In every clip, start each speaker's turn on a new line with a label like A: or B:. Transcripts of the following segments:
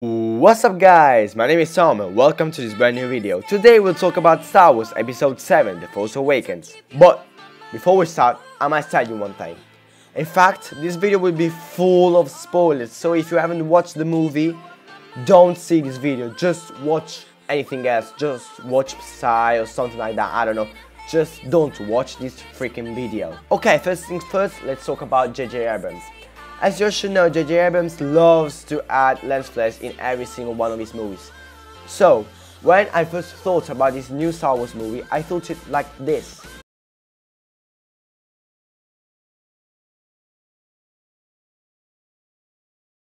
A: What's up guys, my name is Tom and welcome to this brand new video. Today we'll talk about Star Wars Episode 7, The Force Awakens. But before we start, I must tell you one thing. In fact, this video will be full of spoilers, so if you haven't watched the movie, don't see this video. Just watch anything else, just watch Psy or something like that, I don't know. Just don't watch this freaking video. Okay, first things first, let's talk about J.J. Abrams. As you should know, J.J. Abrams loves to add lens flares in every single one of his movies. So, when I first thought about this new Star Wars movie, I thought it like this.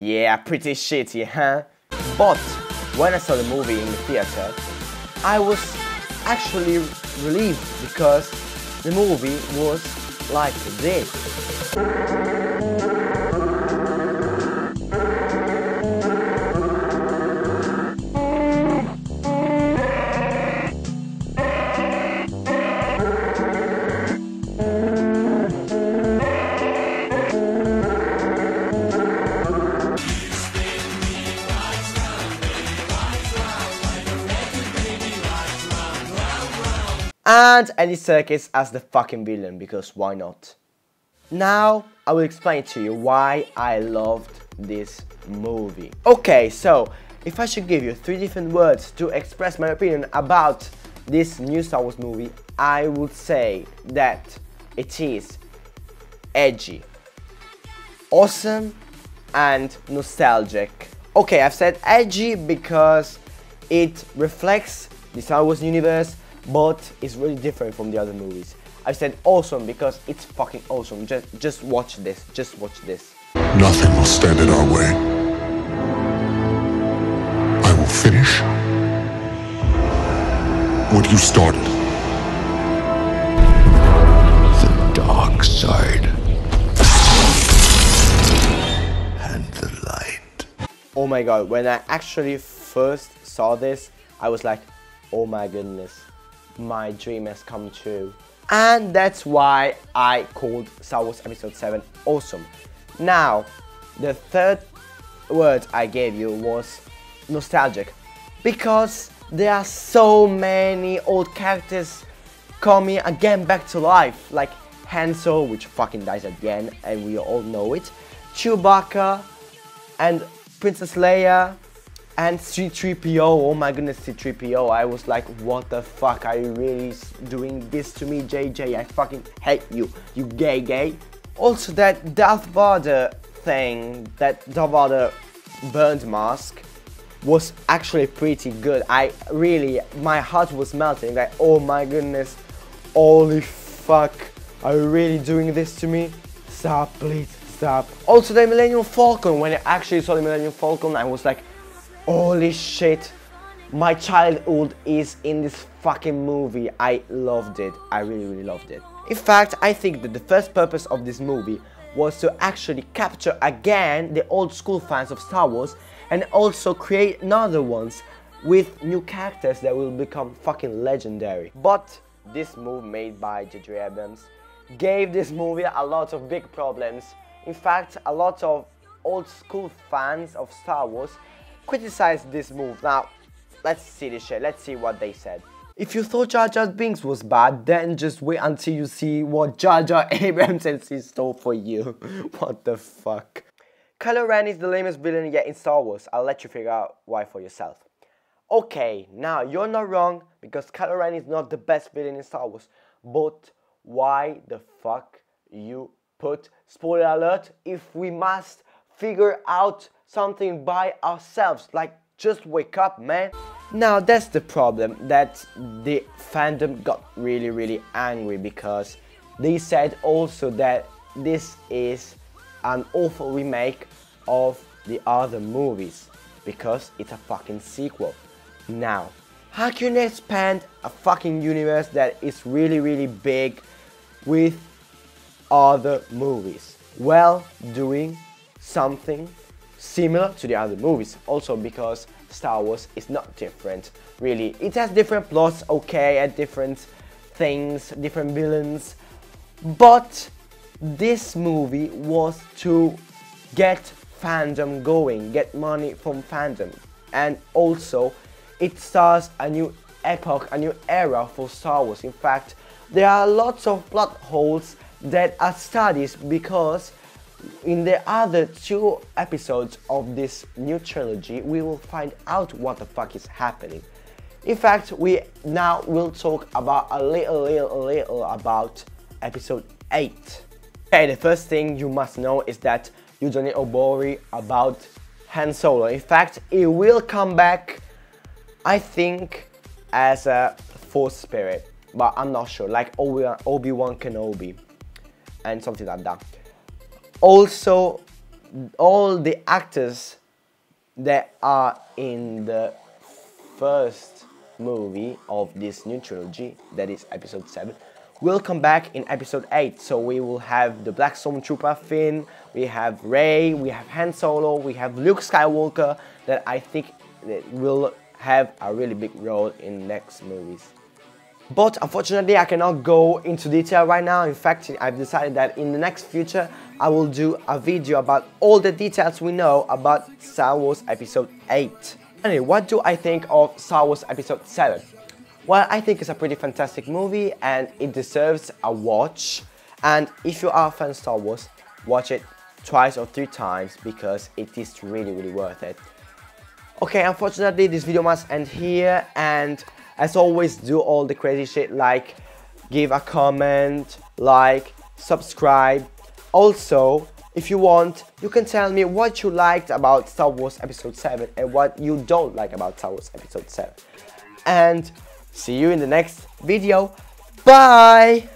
A: Yeah, pretty shitty, huh? But, when I saw the movie in the theater, I was actually relieved because the movie was like this. And Andy Serkis as the fucking villain, because why not? Now I will explain to you why I loved this movie. Okay, so if I should give you 3 different words to express my opinion about this new Star Wars movie, I would say that it is edgy, awesome, and nostalgic. Okay, I've said edgy because it reflects the Star Wars universe, but it's really different from the other movies. I said awesome because it's fucking awesome. Just watch this. Just watch this.
B: Nothing will stand in our way. I will finish what you started. The dark side and the light.
A: Oh my god, when I actually first saw this, I was like, oh my goodness, my dream has come true. And that's why I called Star Wars Episode 7 awesome. Now, the third word I gave you was nostalgic, because there are so many old characters coming again back to life, like Han Solo, which fucking dies at the end and we all know it, Chewbacca and Princess Leia and C-3PO. Oh my goodness, C-3PO. I was like, what the fuck, are you really doing this to me, JJ? I fucking hate you, you gay. Also that Darth Vader thing, that Darth Vader burned mask was actually pretty good. My heart was melting, like, oh my goodness, holy fuck, are you really doing this to me? Stop, please, stop. Also the Millennium Falcon, when I actually saw the Millennium Falcon, I was like, holy shit, my childhood is in this fucking movie. I loved it. I really loved it. In fact, I think that the first purpose of this movie was to actually capture again the old school fans of Star Wars and also create another ones with new characters that will become fucking legendary. But this move made by J.J. Abrams gave this movie a lot of big problems. In fact, a lot of old school fans of Star Wars criticized this move. Now, let's see this shit, let's see what they said. If you thought Jar Jar Binks was bad, then just wait until you see what Jar Jar Abrams has in store for you. What the fuck. Kylo Ren is the lamest villain yet in Star Wars. I'll let you figure out why for yourself. Okay, now you're not wrong, because Kylo Ren is not the best villain in Star Wars. But why the fuck you put spoiler alert if we must figure out something by ourselves? Like, just wake up, man. Now that's the problem, that the fandom got really angry, because they said also that this is an awful remake of the other movies because it's a fucking sequel. Now, how can you expand a fucking universe that is really big with other movies? Well, doing something similar to the other movies. Also because Star Wars is not different, really. It has different plots, okay, and different things, different villains, but this movie was to get fandom going, get money from fandom. And also, it starts a new epoch, a new era for Star Wars. In fact, there are lots of plot holes that are studied because in the other 2 episodes of this new trilogy, we will find out what the fuck is happening. In fact, we now will talk about a little about episode 8. Okay, the first thing you must know is that you don't need to worry about Han Solo. In fact, he will come back, I think, as a Force spirit, but I'm not sure, like Obi-Wan Kenobi and something like that. Also, all the actors that are in the first movie of this new trilogy, that is episode 7, will come back in episode 8. So we will have the Black Stormtrooper Finn, we have Rey, we have Han Solo, we have Luke Skywalker, that I think that will have a really big role in next movies. But unfortunately, I cannot go into detail right now. In fact, I've decided that in the next future, I will do a video about all the details we know about Star Wars Episode 8. Anyway, what do I think of Star Wars Episode 7? Well, I think it's a pretty fantastic movie and it deserves a watch. And if you are a fan of Star Wars, watch it twice or 3 times because it is really worth it. Okay, unfortunately, this video must end here, and as always, do all the crazy shit like give a comment, like, subscribe. Also, if you want, you can tell me what you liked about Star Wars Episode 7 and what you don't like about Star Wars Episode 7. And see you in the next video. Bye!